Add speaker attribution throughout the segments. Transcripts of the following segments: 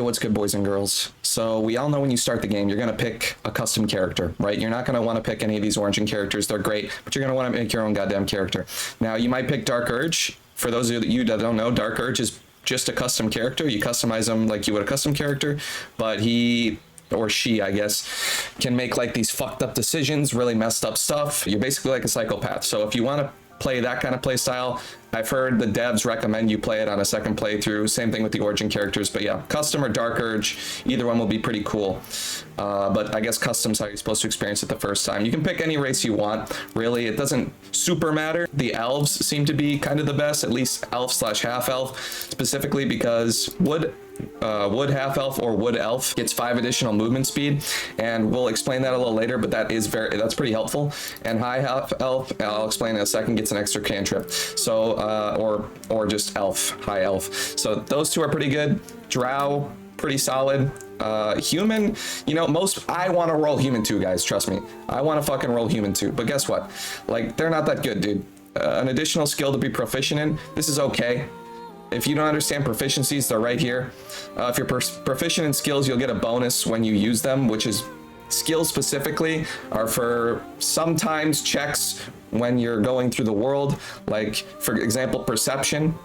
Speaker 1: what's good, boys and girls. So we all know when you start the game, you're going to pick a custom character, right? You're not going to want to pick any of these origin characters. They're great, but you're going to want to make your own goddamn character. Now, you might pick Dark Urge. For those of you that don't know, Dark Urge is just a custom character. You customize them like you would a custom character, but he or she, I guess, can make like these fucked up decisions, really messed up stuff. You're basically like a psychopath. So if you want to play that kind of play style, I've heard the devs recommend you play it on a second playthrough. Same thing with the origin characters, but yeah, custom or Dark Urge, either one will be pretty cool. But I guess custom's how you're supposed to experience it the first time. You can pick any race you want, really. It doesn't super matter. The elves seem to be kind of the best, at least elf slash half elf, specifically because wood half elf or wood elf gets 5 additional movement speed, and we'll explain that a little later, but that's pretty helpful. And high half elf, I'll explain in a second, gets an extra cantrip. So or just elf, high elf. So those two are pretty good. Drow, pretty solid. Human, you know, I want to roll human too, guys, trust me. I want to fucking roll human too, but guess what? Like, they're not that good, dude. An additional skill to be proficient in, this is okay. If you don't understand proficiencies, they're right here. If you're proficient in skills, you'll get a bonus when you use them, which is skills specifically are for sometimes checks when you're going through the world, like for example, perception.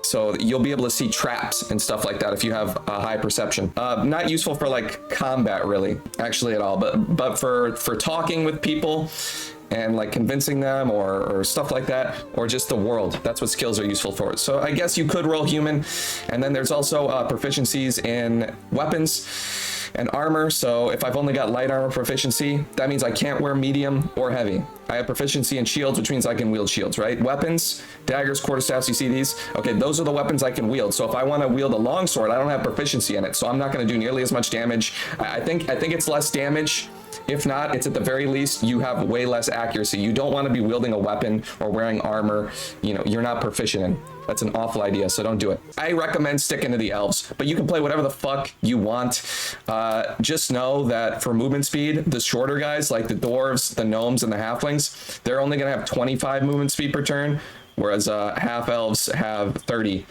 Speaker 1: So you'll be able to see traps and stuff like that if you have a high perception. Not useful for like combat really, actually at all, but for talking with people and like convincing them or stuff like that, or just the world. That's what skills are useful for. So I guess you could roll human. And then there's also proficiencies in weapons and armor. So if I've only got light armor proficiency, that means I can't wear medium or heavy. I have proficiency in shields, which means I can wield shields, right? Weapons, daggers, quarterstaffs, you see these? Okay, those are the weapons I can wield. So if I want to wield a longsword, I don't have proficiency in it, so I'm not going to do nearly as much damage. I think it's less damage. If not, it's at the very least, you have way less accuracy. You don't want to be wielding a weapon or wearing armor, you know, you're not proficient in. That's an awful idea, so don't do it. I recommend sticking to the elves, but you can play whatever the fuck you want. Just know that for movement speed, the shorter guys, like the dwarves, the gnomes, and the halflings, they're only gonna have 25 movement speed per turn, whereas half elves have 30.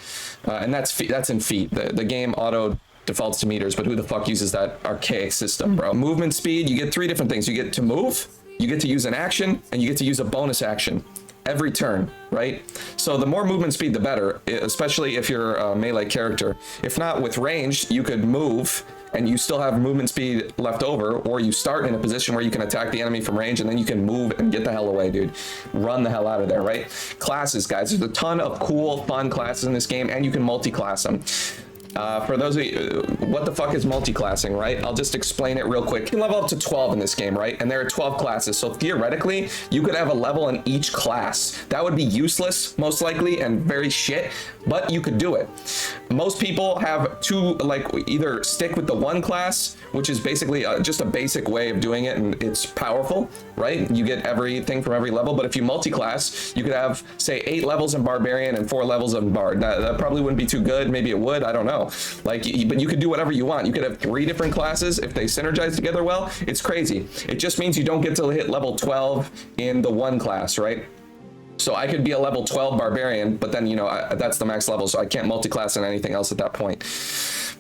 Speaker 1: And that's in feet. The game auto defaults to meters, but who the fuck uses that archaic system, bro? Movement speed, you get 3 different things. You get to move, you get to use an action, and you get to use a bonus action every turn, right? So the more movement speed, the better, especially if you're a melee character. If not, with ranged, you could move and you still have movement speed left over, or you start in a position where you can attack the enemy from range and then you can move and get the hell away, dude. Run the hell out of there, right? Classes, guys. There's a ton of cool, fun classes in this game, and you can multi-class them. For those of you, what the fuck is multi-classing, right? I'll just explain it real quick. You can level up to 12 in this game, right? And there are 12 classes. So theoretically, you could have a level in each class. That would be useless, most likely, and very shit, but you could do it. Most people have either stick with the one class, which is basically just a basic way of doing it, and it's powerful, right? You get everything from every level, but if you multi-class, you could have, say, 8 levels in Barbarian and 4 levels in Bard. Now, that probably wouldn't be too good. Maybe it would, I don't know. Like, but you could do whatever you want. You could have 3 different classes if they synergize together well. It's crazy. It just means you don't get to hit level 12 in the one class, right? So I could be a level 12 Barbarian, but then, you know, that's the max level, so I can't multi-class in anything else at that point.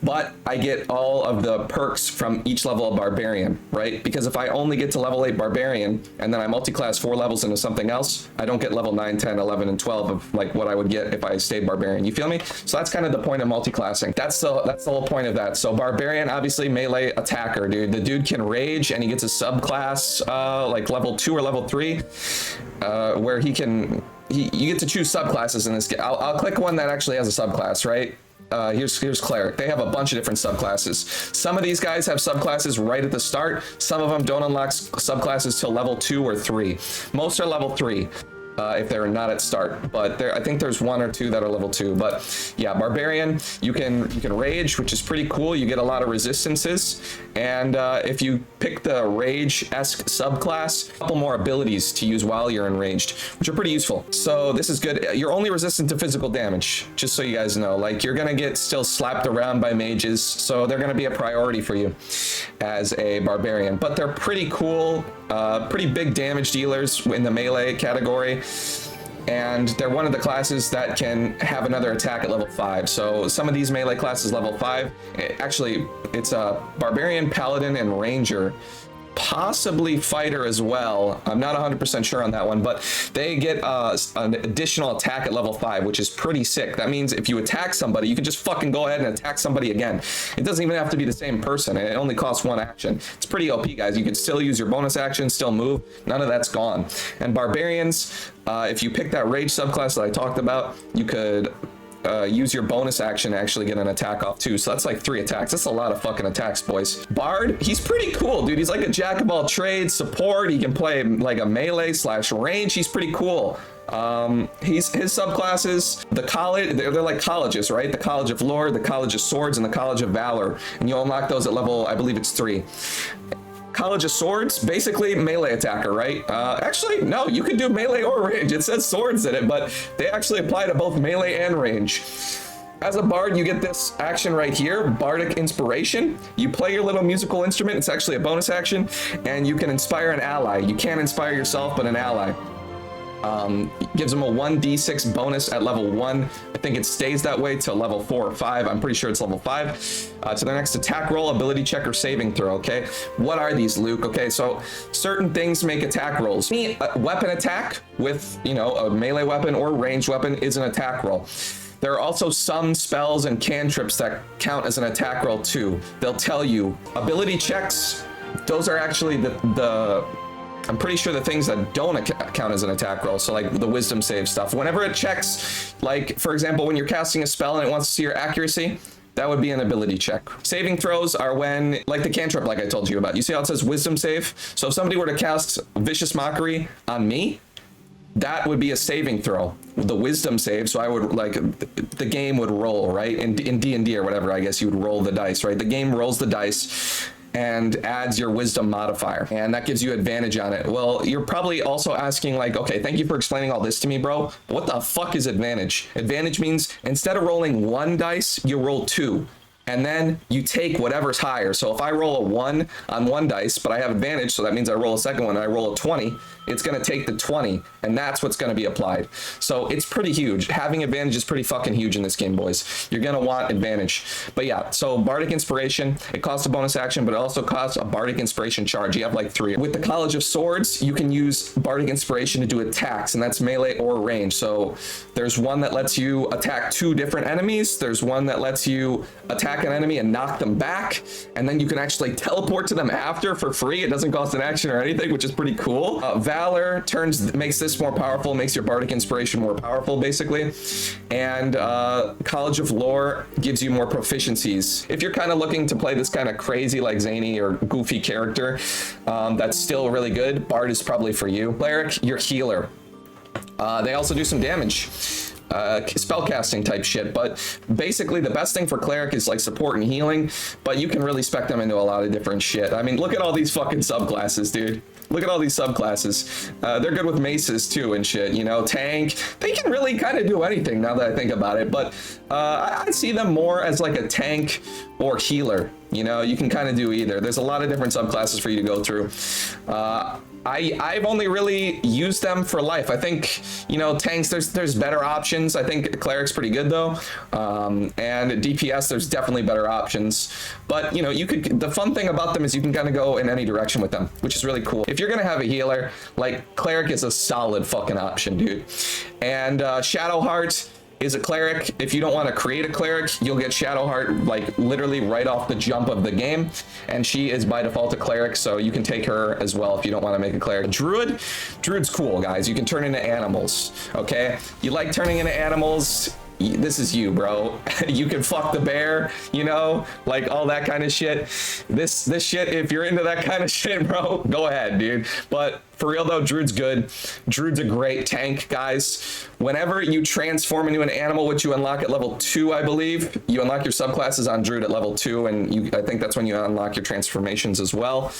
Speaker 1: But I get all of the perks from each level of Barbarian, right? Because if I only get to level 8 Barbarian, and then I multi-class 4 levels into something else, I don't get level 9, 10, 11, and 12 of like what I would get if I stayed Barbarian. You feel me? So that's kind of the point of multi-classing. That's the whole point of that. So Barbarian, obviously melee attacker, dude. The dude can rage, and he gets a subclass, like level 2 or level 3, where you get to choose subclasses in this game. I'll click one that actually has a subclass, right? Here's Cleric. They have a bunch of different subclasses. Some of these guys have subclasses right at the start. Some of them don't unlock subclasses till level 2 or 3. Most are level 3. If they're not at start, but I think there's 1 or 2 that are level 2. But yeah, Barbarian, you can rage, which is pretty cool. You get a lot of resistances, and if you pick the rage-esque subclass, a couple more abilities to use while you're enraged, which are pretty useful. So this is good. You're only resistant to physical damage, just so you guys know. Like, you're gonna get still slapped around by mages, so they're gonna be a priority for you as a Barbarian. But they're pretty cool, pretty big damage dealers in the melee category. and they're one of the classes that can have another attack at level 5. So some of these melee classes level 5, actually it's a Barbarian, Paladin, and Ranger, possibly Fighter as well. I'm not 100% sure on that one, but they get an additional attack at level 5, which is pretty sick. That means if you attack somebody, you can just fucking go ahead and attack somebody again. It doesn't even have to be the same person. It only costs 1 action. It's pretty OP, guys. You can still use your bonus action, still move. None of that's gone. And Barbarians, if you pick that Rage subclass that I talked about, you could use your bonus action to actually get an attack off too. So that's like 3 attacks. That's a lot of fucking attacks, boys. Bard, he's pretty cool, dude. He's like a jack of all trades, support. He can play like a melee / range. He's pretty cool. His subclasses, the college, they're like colleges, right? The College of Lore, the College of Swords, and the College of Valor. And you'll unlock those at level, I believe it's 3. College of Swords, basically melee attacker, right? Actually, no, you can do melee or range. It says swords in it, but they actually apply to both melee and range. As a bard, you get this action right here, Bardic Inspiration. You play your little musical instrument. It's actually a bonus action, and you can inspire an ally. You can't inspire yourself, but an ally. Gives them a 1d6 bonus at level 1. I think it stays that way till level 4 or 5. I'm pretty sure it's level 5. To the next attack roll, ability check, or saving throw, okay? What are these, Luke? Okay, so certain things make attack rolls. A weapon attack with, you know, a melee weapon or ranged weapon is an attack roll. There are also some spells and cantrips that count as an attack roll too. They'll tell you. Ability checks, those are actually the I'm pretty sure the things that don't count as an attack roll, so like the wisdom save stuff. Whenever it checks, like for example, when you're casting a spell and it wants to see your accuracy, that would be an ability check. Saving throws are when, like the cantrip like I told you about. You see how it says wisdom save? So if somebody were to cast Vicious Mockery on me, that would be a saving throw, the wisdom save. So I would, like, the game would roll, right? In D&D or whatever, I guess you would roll the dice, right? The game rolls the dice and adds your wisdom modifier, and that gives you advantage on it. Well, you're probably also asking like, okay, thank you for explaining all this to me, bro. What the fuck is advantage? Advantage means instead of rolling 1 dice, you roll 2. And then you take whatever's higher. So if I roll a 1 on 1 dice, but I have advantage, so that means I roll a second one and I roll a 20, it's going to take the 20, and that's what's going to be applied. So it's pretty huge. Having advantage is pretty fucking huge in this game, boys. You're going to want advantage. But yeah, so Bardic Inspiration, it costs a bonus action, but it also costs a Bardic Inspiration charge. You have like 3. With the College of Swords, you can use Bardic Inspiration to do attacks, and that's melee or range. So there's one that lets you attack 2 different enemies. There's one that lets you attack an enemy and knock them back, and then you can actually teleport to them after for free. It doesn't cost an action or anything, which is pretty cool. Valor makes this more powerful, makes your Bardic Inspiration more powerful, basically. And College of Lore gives you more proficiencies. If you're kind of looking to play this kind of crazy, like zany or goofy character that's still really good, Bard is probably for you. Cleric, your healer. They also do some damage. Spellcasting type shit, but basically the best thing for Cleric is like support and healing, but you can really spec them into a lot of different shit. I mean, look at all these fucking subclasses, dude. Look at all these subclasses. They're good with maces too and shit, you know, tank. They can really kind of do anything now that I think about it, but I see them more as like a tank or healer. You know, you can kind of do either. There's a lot of different subclasses for you to go through. I've only really used them for life. I think, you know, tanks, there's better options. I think Cleric's pretty good though. And DPS, there's definitely better options. But, you know, the fun thing about them is you can kind of go in any direction with them, which is really cool. If you're gonna have a healer, like Cleric is a solid fucking option, dude. And Shadowheart is a Cleric. If you don't want to create a Cleric, you'll get Shadowheart like literally right off the jump of the game, and she is by default a Cleric, so you can take her as well if you don't want to make a Cleric. Druid's cool, guys. You can turn into animals, okay? You like turning into animals, this is you, bro. You can fuck the bear, you know, like all that kind of shit. This shit, if you're into that kind of shit, bro, go ahead, dude. But for real though, Druid's good. Druid's a great tank, guys. Whenever you transform into an animal, which you unlock at level 2, I believe, you unlock your subclasses on Druid at level 2, and I think that's when you unlock your transformations as well.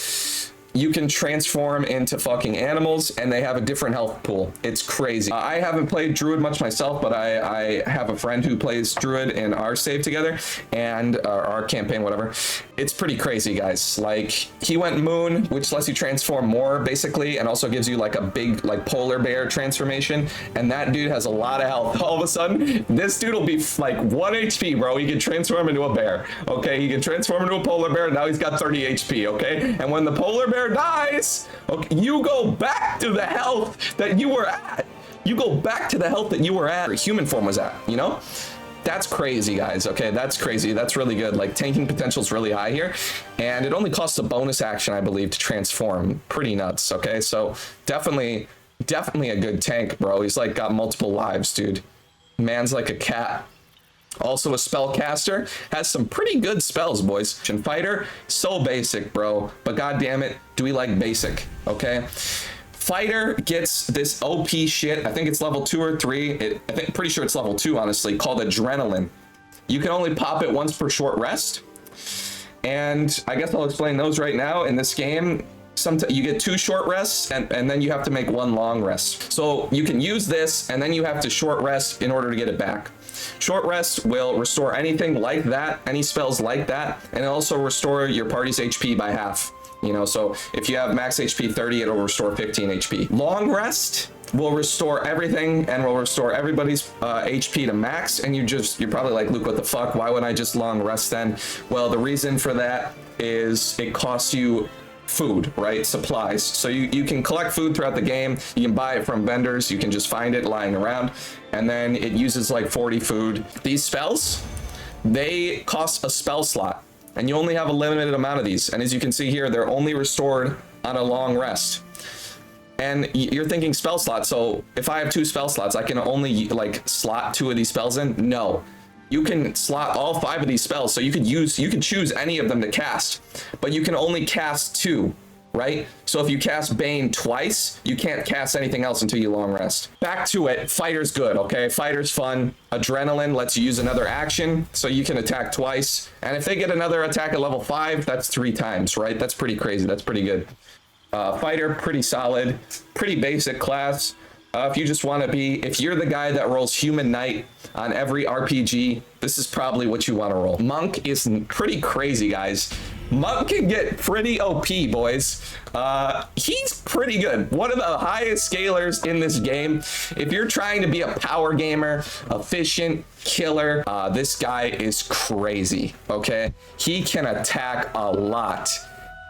Speaker 1: you can transform into fucking animals, and they have a different health pool. It's crazy. I haven't played Druid much myself, but I have a friend who plays Druid in our save together, and our campaign, whatever. It's pretty crazy, guys. Like, he went Moon, which lets you transform more, basically, and also gives you like a big, like, polar bear transformation, and that dude has a lot of health. All of a sudden, this dude will be like 1 HP, bro. He can transform into a bear, okay? He can transform into a polar bear, now he's got 30 HP, okay? And when the polar bear dies, okay, you go back to the health that you were at. You go back to the health that you were at, or human form was at, you know? That's crazy, guys. Okay, that's crazy. That's really good. Like, tanking potential is really high here, and it only costs a bonus action, I believe, to transform. Pretty nuts. Okay, so definitely a good tank, bro. He's like got multiple lives, dude. Man's like a cat. Also a spellcaster, has some pretty good spells, boys. And fighter, so basic, bro. But god damn it, do we like basic, okay? Fighter gets this OP shit. I think it's level 2 or 3. Pretty sure it's level 2, honestly, called Adrenaline. You can only pop it once per short rest. And I guess I'll explain those right now. In this game, sometimes you get 2 short rests, and then you have to make 1 long rest. So you can use this, and then you have to short rest in order to get it back. Short rest will restore anything like that, any spells like that, and also restore your party's HP by half. You know, so if you have max HP 30, it'll restore 15 HP. Long rest will restore everything and will restore everybody's HP to max, and you're probably like, Luke, what the fuck? Why would I just long rest then? Well, the reason for that is it costs you food, right? Supplies. So you can collect food throughout the game. You can buy it from vendors. You can just find it lying around, and then it uses like 40 food. These spells, they cost a spell slot, and you only have a limited amount of these. And as you can see here, they're only restored on a long rest. And you're thinking spell slot. So if I have 2 spell slots, I can only like slot 2 of these spells in? No. You can slot all 5 of these spells, so you could choose any of them to cast, but you can only cast 2, right? So if you cast Bane twice, you can't cast anything else until you long rest. Back to it, fighter's good, okay? Fighter's fun. Adrenaline lets you use another action, so you can attack twice. And if they get another attack at level 5, that's 3 times, right? That's pretty crazy, that's pretty good. Fighter, pretty solid, pretty basic class. If you just want to if you're the guy that rolls Human Knight on every RPG, this is probably what you want to roll. Monk is pretty crazy, guys. Monk can get pretty OP, boys. He's pretty good. One of the highest scalers in this game. If you're trying to be a power gamer, efficient, killer, this guy is crazy, okay? He can attack a lot.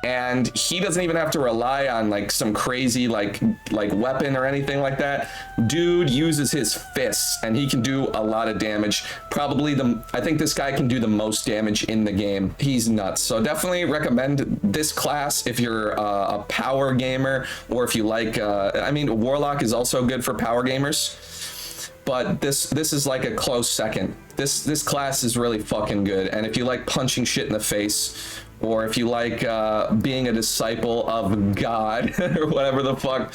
Speaker 1: And he doesn't even have to rely on like some crazy like weapon or anything like that. Dude uses his fists, and he can do a lot of damage. Probably I think this guy can do the most damage in the game. He's nuts. So definitely recommend this class if you're a power gamer, or if you like, I mean, Warlock is also good for power gamers, but this is like a close second. This class is really fucking good. And if you like punching shit in the face, or if you like being a disciple of God or whatever the fuck,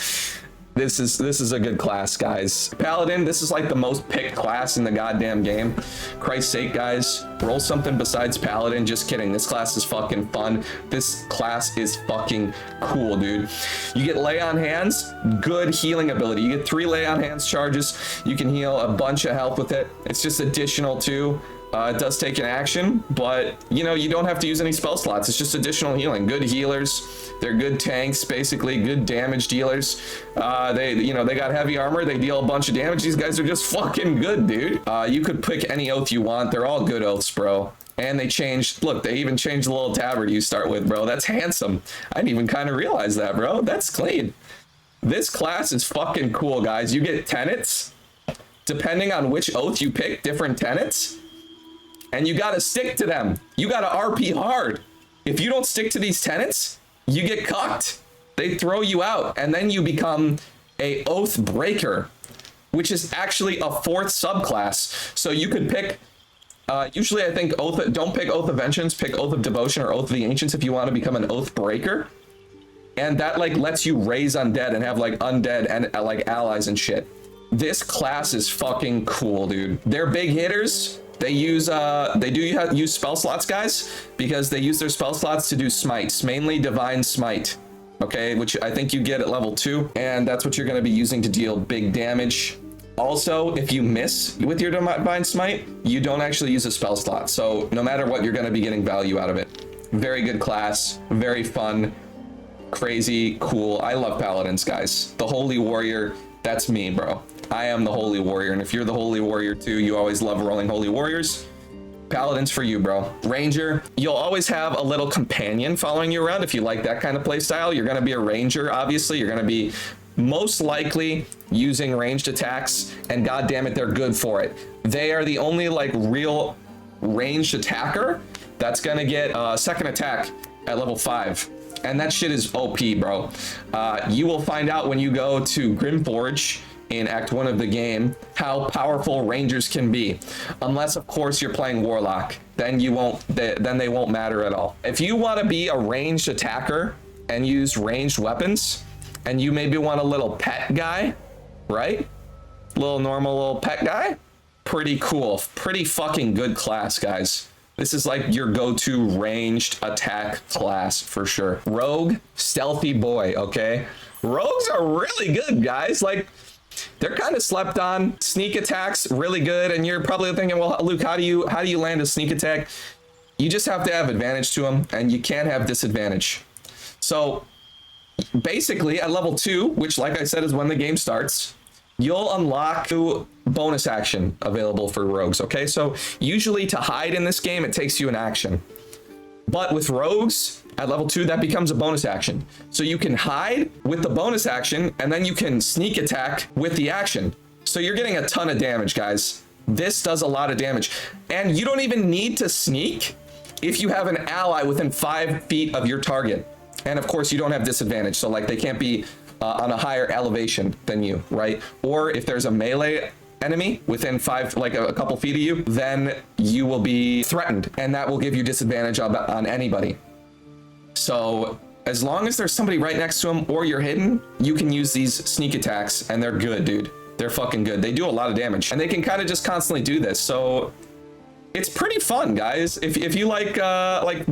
Speaker 1: this is a good class, guys. Paladin, this is like the most picked class in the goddamn game. Christ's sake, guys, roll something besides Paladin. Just kidding. This class is fucking fun. This class is fucking cool, dude. You get lay on hands, good healing ability. You get 3 lay on hands charges. You can heal a bunch of health with it. It's just additional too. It does take an action, but you know, you don't have to use any spell slots. It's just additional healing. Good healers. They're good tanks, basically good damage dealers. They got heavy armor. They deal a bunch of damage. These guys are just fucking good, dude. You could pick any oath you want. They're all good oaths, bro. And they changed, look, they even changed the little tabard you start with, bro. That's handsome. I didn't even kind of realize that, bro. That's clean. This class is fucking cool, guys. You get tenets. Depending on which oath you pick, different tenets. And you gotta stick to them. You gotta RP hard. If you don't stick to these tenets, you get cucked. They throw you out, and then you become a oath breaker, which is actually a 4th subclass. So you could pick, usually I think don't pick Oath of Vengeance, pick Oath of Devotion or Oath of the Ancients if you want to become an oath breaker. And that like lets you raise undead and have like undead and like allies and shit. This class is fucking cool, dude. They're big hitters. They use use spell slots, guys, because they use their spell slots to do smites, mainly divine smite. okay, which I think you get at level 2, and that's what you're going to be using to deal big damage. Also, if you miss with your Divine Smite, you don't actually use a spell slot, so no matter what, you're going to be getting value out of it. Very good class, very fun, crazy, cool. I love Paladins, guys. The Holy Warrior, that's me, bro. I am the Holy Warrior, and if you're the Holy Warrior too, you always love rolling Holy Warriors, Paladin's for you, bro. Ranger, you'll always have a little companion following you around if you like that kind of play style. You're going to be a ranger, obviously. You're going to be most likely using ranged attacks, and god damn it, they're good for it. They are the only like real ranged attacker that's going to get a second attack at level 5. And that shit is OP, bro. You will find out when you go to Grimforge in Act 1 of the game how powerful rangers can be, unless of course you're playing Warlock. Then you won't, then they won't matter at all. If you want to be a ranged attacker and use ranged weapons, and you maybe want a little pet guy, right? Little normal little pet guy, pretty cool, pretty fucking good class, guys. This is like your go-to ranged attack class for sure. Rogue, stealthy boy, okay? Rogues are really good, guys. Like, they're kind of slept on. Sneak attacks, really good. And you're probably thinking, well, Luke, how do you land a sneak attack? You just have to have advantage to them, and you can't have disadvantage. So basically at level 2, which like I said is when the game starts, you'll unlock the bonus action available for rogues. Okay, so usually to hide in this game, it takes you an action. But with rogues, at level 2, that becomes a bonus action. So you can hide with the bonus action, and then you can sneak attack with the action. So you're getting a ton of damage, guys. This does a lot of damage. And you don't even need to sneak if you have an ally within 5 feet of your target. And of course, you don't have disadvantage. So like they can't be on a higher elevation than you, right? Or if there's a melee enemy within 5, like a couple feet of you, then you will be threatened, and that will give you disadvantage on anybody. So as long as there's somebody right next to them or you're hidden, you can use these sneak attacks, and they're good, dude. They're fucking good. They do a lot of damage, and they can kind of just constantly do this. So it's pretty fun, guys. If you like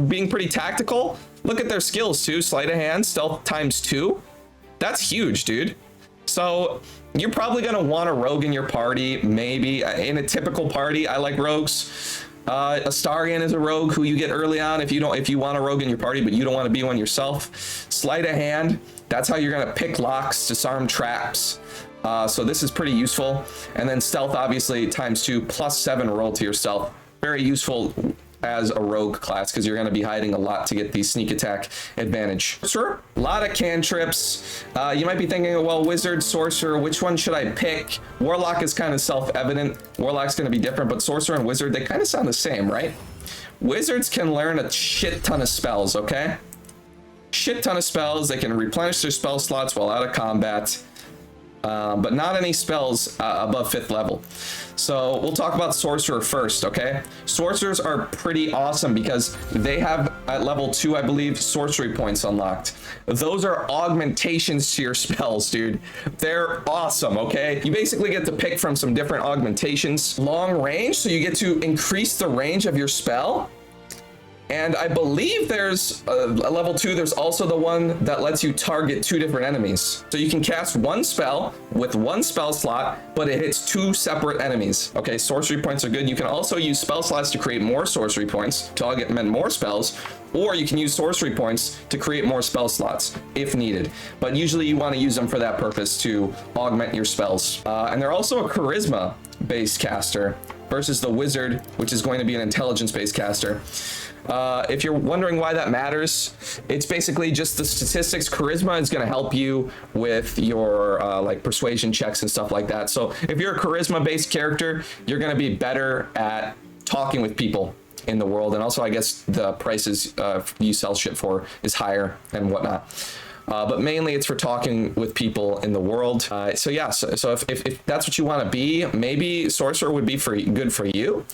Speaker 1: being pretty tactical, look at their skills too. Sleight of hand, stealth ×2. That's huge, dude. So you're probably gonna want a rogue in your party, maybe in a typical party. I like rogues. Astarion is a rogue who you get early on if you want a rogue in your party, but you don't want to be one yourself. Sleight of hand, that's how you're gonna pick locks, disarm traps. So this is pretty useful. And then stealth, obviously ×2, +7 roll to your stealth. Very useful as a rogue class because you're going to be hiding a lot to get the sneak attack advantage. Sure, a lot of cantrips. You might be thinking, well, wizard, sorcerer, which one should I pick? Warlock is kind of self-evident. Warlock's going to be different, but sorcerer and wizard, they kind of sound the same, right? Wizards can learn a shit ton of spells, okay? Shit ton of spells. They can replenish their spell slots while out of combat. But not any spells above 5th level. So we'll talk about Sorcerer first, okay? Sorcerers are pretty awesome because they have, at level 2, I believe, sorcery points unlocked. Those are augmentations to your spells, dude. They're awesome, okay? You basically get to pick from some different augmentations. Long range, so you get to increase the range of your spell. And I believe there's a level 2, there's also the one that lets you target 2 different enemies. So you can cast one spell with 1 spell slot, but it hits 2 separate enemies. Okay, sorcery points are good. You can also use spell slots to create more sorcery points to augment more spells, or you can use sorcery points to create more spell slots if needed. But usually you want to use them for that purpose to augment your spells. And they're also a charisma-based caster versus the wizard, which is going to be an intelligence-based caster. If you're wondering why that matters, it's basically just the statistics. Charisma is going to help you with your like persuasion checks and stuff like that. So if you're a charisma-based character, you're going to be better at talking with people in the world. And also, I guess the prices you sell shit for is higher and whatnot. But mainly it's for talking with people in the world. So yeah, so if that's what you want to be, maybe Sorcerer would be good for you.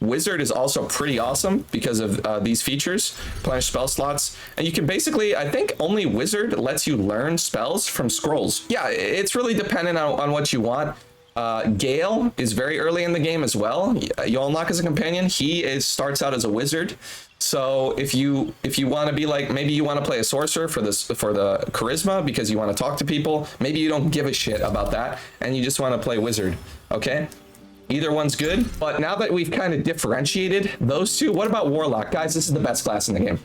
Speaker 1: Wizard is also pretty awesome because of these features, replenish spell slots, and you can basically, I think only Wizard lets you learn spells from scrolls. Yeah, it's really dependent on what you want. Gale is very early in the game as well. You unlock as a companion. He starts out as a wizard. So if you want to be like, maybe you want to play a sorcerer for the charisma because you want to talk to people. Maybe you don't give a shit about that and you just want to play wizard. Okay, either one's good. But now that we've kind of differentiated those two, what about Warlock, guys? This is the best class in the game.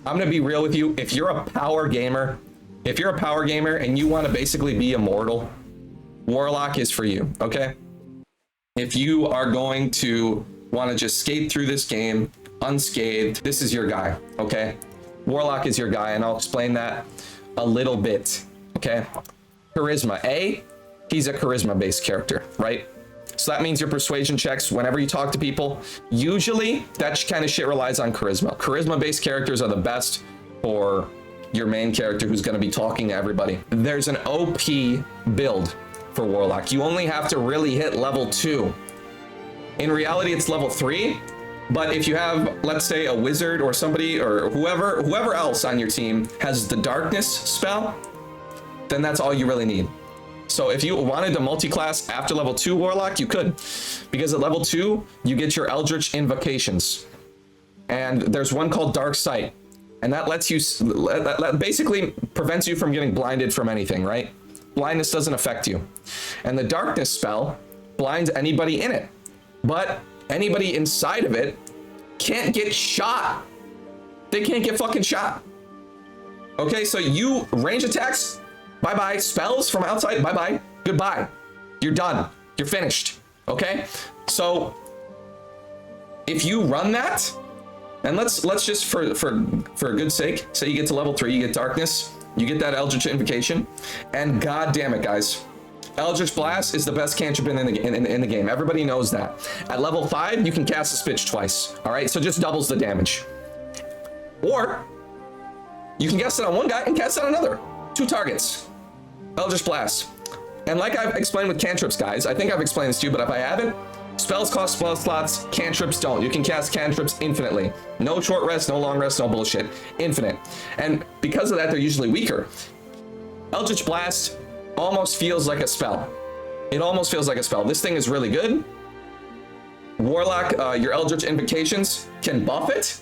Speaker 1: I'm gonna be real with you. If you're a power gamer, and you want to basically be immortal, Warlock is for you. Okay, if you are going to want to just skate through this game unscathed, this is your guy. Okay, Warlock is your guy, and I'll explain that a little bit. Okay, charisma. He's a charisma based character, right? So that means your persuasion checks whenever you talk to people. Usually that kind of shit relies on charisma. Charisma based characters are the best for your main character who's going to be talking to everybody. There's an OP build for Warlock. You only have to really hit level 2. In reality, it's level 3. But if you have, let's say, a wizard or somebody or whoever else on your team has the darkness spell, then that's all you really need. So if you wanted to multi-class after level 2 Warlock, you could, because at level 2 you get your Eldritch invocations, and there's one called Dark Sight, and that lets you that basically prevents you from getting blinded from anything, right? Blindness doesn't affect you, and the darkness spell blinds anybody in it, but anybody inside of it can't get shot. They can't get fucking shot. Okay, so you range attacks, bye-bye. Spells from outside, bye-bye. Goodbye. You're done. You're finished. Okay? So if you run that, and let's just for a good sake, say you get to level 3, you get darkness, you get that Eldritch invocation, and god damn it, guys, Eldritch Blast is the best cantrip in the game. Everybody knows that. At level 5, you can cast a Spitch twice. All right, so just doubles the damage. Or you can cast it on one guy and cast it on another. 2 targets. Eldritch Blast. And like I've explained with cantrips, guys, I think I've explained this to you, but if I haven't, spells cost spell slots, cantrips don't. You can cast cantrips infinitely. No short rest, no long rest, no bullshit. Infinite. And because of that, they're usually weaker. Eldritch Blast almost feels like a spell. It almost feels like a spell. This thing is really good. Warlock, your Eldritch invocations can buff it.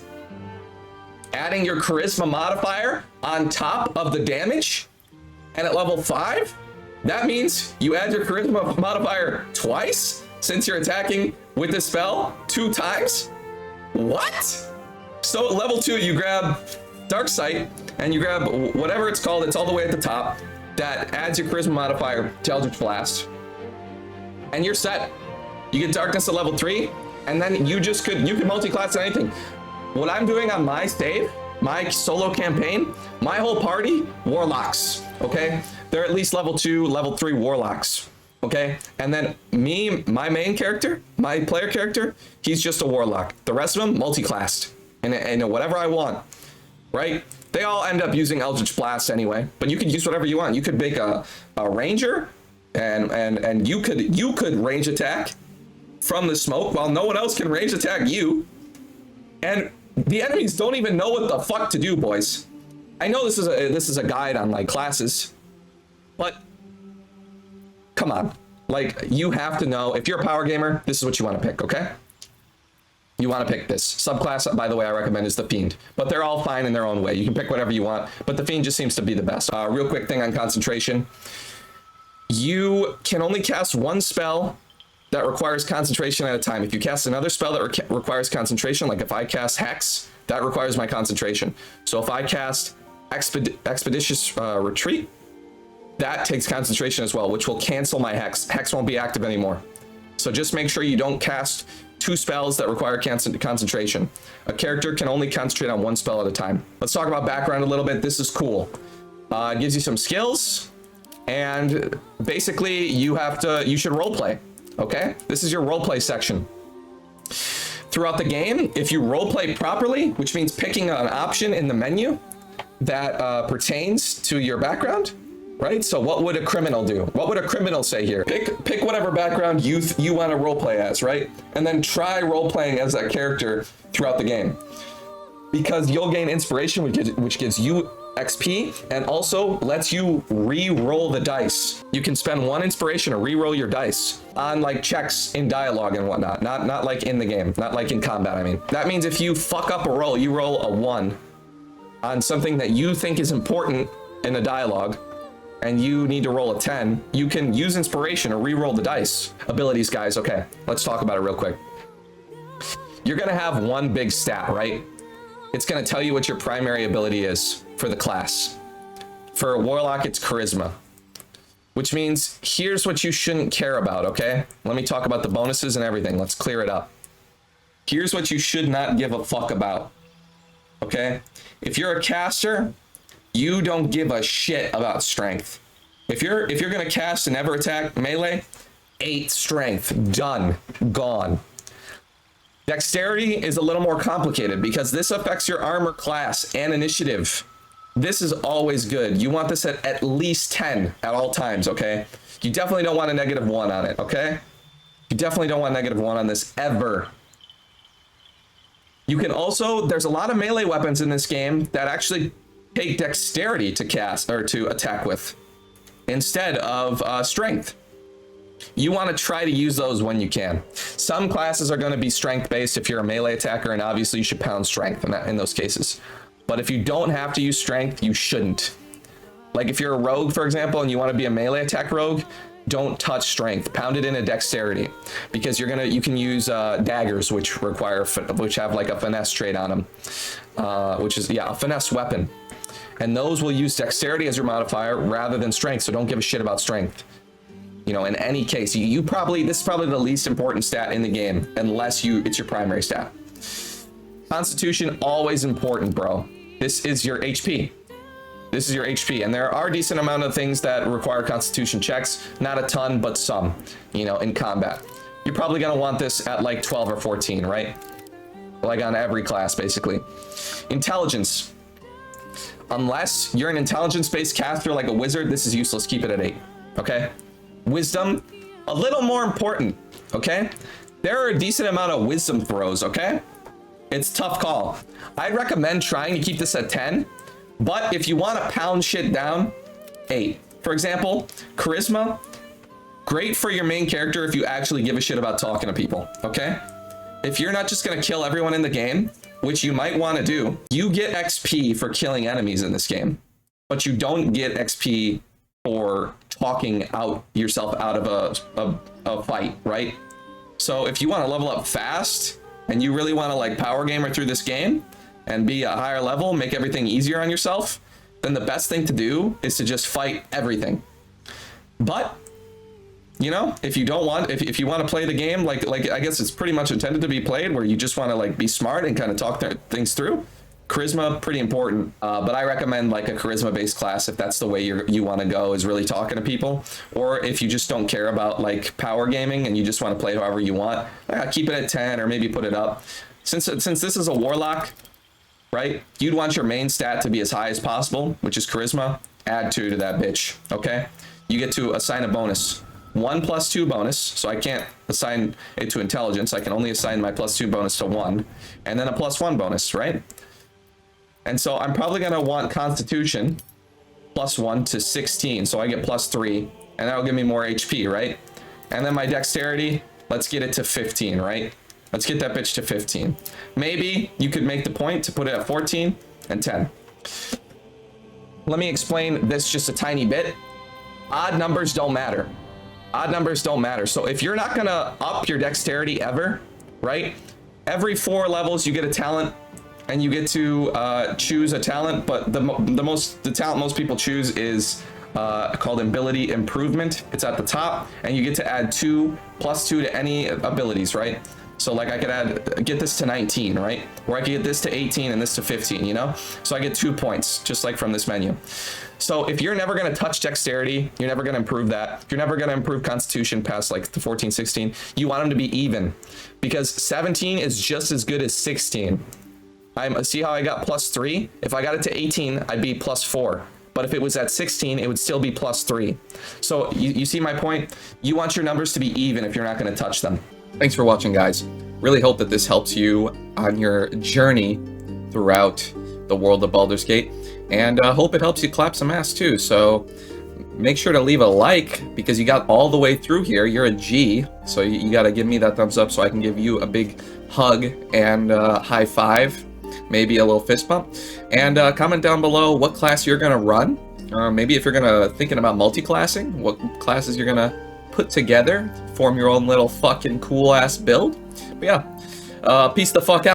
Speaker 1: Adding your charisma modifier on top of the damage. And at level 5, that means you add your charisma modifier twice since you're attacking with this spell 2 times. What? So at level 2, you grab Dark Sight and you grab whatever it's called. It's all the way at the top. That adds your charisma modifier to Eldritch Blast. And you're set. You get darkness at level 3, and then you can multi-class anything. What I'm doing on my save, my solo campaign, my whole party, Warlocks, okay? They're at least level 2, level 3 Warlocks, okay? And then me, my main character, my player character, he's just a Warlock. The rest of them, multi-classed, and whatever I want, right? They all end up using Eldritch Blast anyway, but you could use whatever you want. You could make a ranger, and you could range attack from the smoke while no one else can range attack you. And the enemies don't even know what the fuck to do, boys. I know this is a guide on like classes, but come on, like you have to know if you're a power gamer, this is what you want to pick, okay? You want to pick this. Subclass, by the way, I recommend is the Fiend, but they're all fine in their own way. You can pick whatever you want, but the Fiend just seems to be the best. Real quick thing on concentration. You can only cast one spell that requires concentration at a time. If you cast another spell that requires concentration, like if I cast Hex, that requires my concentration. So if I cast Expeditious Retreat, that takes concentration as well, which will cancel my Hex. Hex won't be active anymore. So just make sure you don't cast 2 spells that require concentration. A character can only concentrate on 1 spell at a time. Let's talk about background a little bit. This is cool. It gives you some skills, and basically you should roleplay. Okay, this is your roleplay section. Throughout the game, if you roleplay properly, which means picking an option in the menu that pertains to your background, right? So what would a criminal do? What would a criminal say here? Pick whatever background you want to roleplay as, right? And then try roleplaying as that character throughout the game, because you'll gain inspiration, which gives you XP, and also lets you re-roll the dice. You can spend 1 inspiration to re-roll your dice on like checks in dialogue and whatnot, not like in the game, not like in combat. I mean, that means if you fuck up a roll, you roll a 1 on something that you think is important in a dialogue, and you need to roll a 10, you can use inspiration to re-roll the dice. Abilities, guys. Okay, let's talk about it real quick. You're gonna have one big stat, right? It's gonna tell you what your primary ability is for the class. For a Warlock, it's Charisma, which means here's what you shouldn't care about, okay? Let me talk about the bonuses and everything. Let's clear it up. Here's what you should not give a fuck about, okay? If you're a caster, you don't give a shit about strength. If you're gonna cast and never attack melee, 8 strength, done, gone. Dexterity is a little more complicated because this affects your armor class and initiative. This is always good. You want this at least 10 at all times, okay? You definitely don't want a -1 on it, okay? You definitely don't want -1 on this ever. You can also, there's a lot of melee weapons in this game that actually take dexterity to cast or to attack with instead of strength. You want to try to use those when you can. Some classes are going to be strength based if you're a melee attacker, and obviously you should pound strength in those cases. But if you don't have to use strength, you shouldn't. Like if you're a rogue, for example, and you want to be a melee attack rogue, don't touch strength. Pound it into dexterity, because you can use daggers, which have like a finesse trait on them, which is a finesse weapon, and those will use dexterity as your modifier rather than strength. So don't give a shit about strength. You know, in any case, this is probably the least important stat in the game, unless it's your primary stat. Constitution, always important, bro. This is your HP. This is your HP, and there are a decent amount of things that require Constitution checks. Not a ton, but some, you know, in combat. You're probably gonna want this at like 12 or 14, right? Like on every class, basically. Intelligence. Unless you're an intelligence-based caster like a wizard, this is useless. Keep it at 8, okay? Wisdom, a little more important, okay? There are a decent amount of wisdom throws, okay? It's a tough call. I'd recommend trying to keep this at 10, but if you want to pound shit down, 8. For example, charisma, great for your main character if you actually give a shit about talking to people, okay? If you're not just gonna kill everyone in the game, which you might want to do, you get XP for killing enemies in this game, but you don't get XP for talking yourself out of a fight, right? So if you want to level up fast and you really want to like power gamer through this game and be a higher level, make everything easier on yourself, then the best thing to do is to just fight everything. But you know, if you don't want, if you want to play the game like I guess it's pretty much intended to be played, where you just want to like be smart and kind of talk things through, charisma, pretty important, but I recommend like a charisma-based class if that's the way you want to go, is really talking to people. Or if you just don't care about like power gaming and you just want to play however you want, keep it at 10 or maybe put it up. Since this is a warlock, right? You'd want your main stat to be as high as possible, which is charisma. Add 2 to that bitch, okay? You get to assign a bonus. 1 + 2 bonus, so I can't assign it to intelligence. I can only assign my +2 bonus to 1, and then a +1 bonus, right? And so I'm probably gonna want Constitution +1 to 16, so I get +3, and that'll give me more HP, right? And then my Dexterity, let's get it to 15, right? Let's get that bitch to 15. Maybe you could make the point to put it at 14 and 10. Let me explain this just a tiny bit. Odd numbers don't matter. Odd numbers don't matter. So if you're not gonna up your Dexterity ever, right? Every 4 levels you get a talent, and you get to choose a talent, but the talent most people choose is called Ability Improvement. It's at the top, and you get to add 2 + 2 to any abilities, right? So like I could get this to 19, right? Or I could get this to 18 and this to 15, you know? So I get 2 points, just like from this menu. So if you're never gonna touch Dexterity, you're never gonna improve that. You're never gonna improve Constitution past like the 14, 16. You want them to be even, because 17 is just as good as 16. See how I got +3? If I got it to 18, I'd be +4. But if it was at 16, it would still be +3. So you see my point? You want your numbers to be even if you're not going to touch them. Thanks for watching, guys. Really hope that this helps you on your journey throughout the world of Baldur's Gate. and hope it helps you clap some ass too. So make sure to leave a like, because you got all the way through here. You're a G, so you got to give me that thumbs up so I can give you a big hug and high five, maybe a little fist bump. And comment down below what class you're gonna run. Maybe if you're thinking about multi-classing, what classes you're gonna put together, form your own little fucking cool ass build. But yeah, peace the fuck out.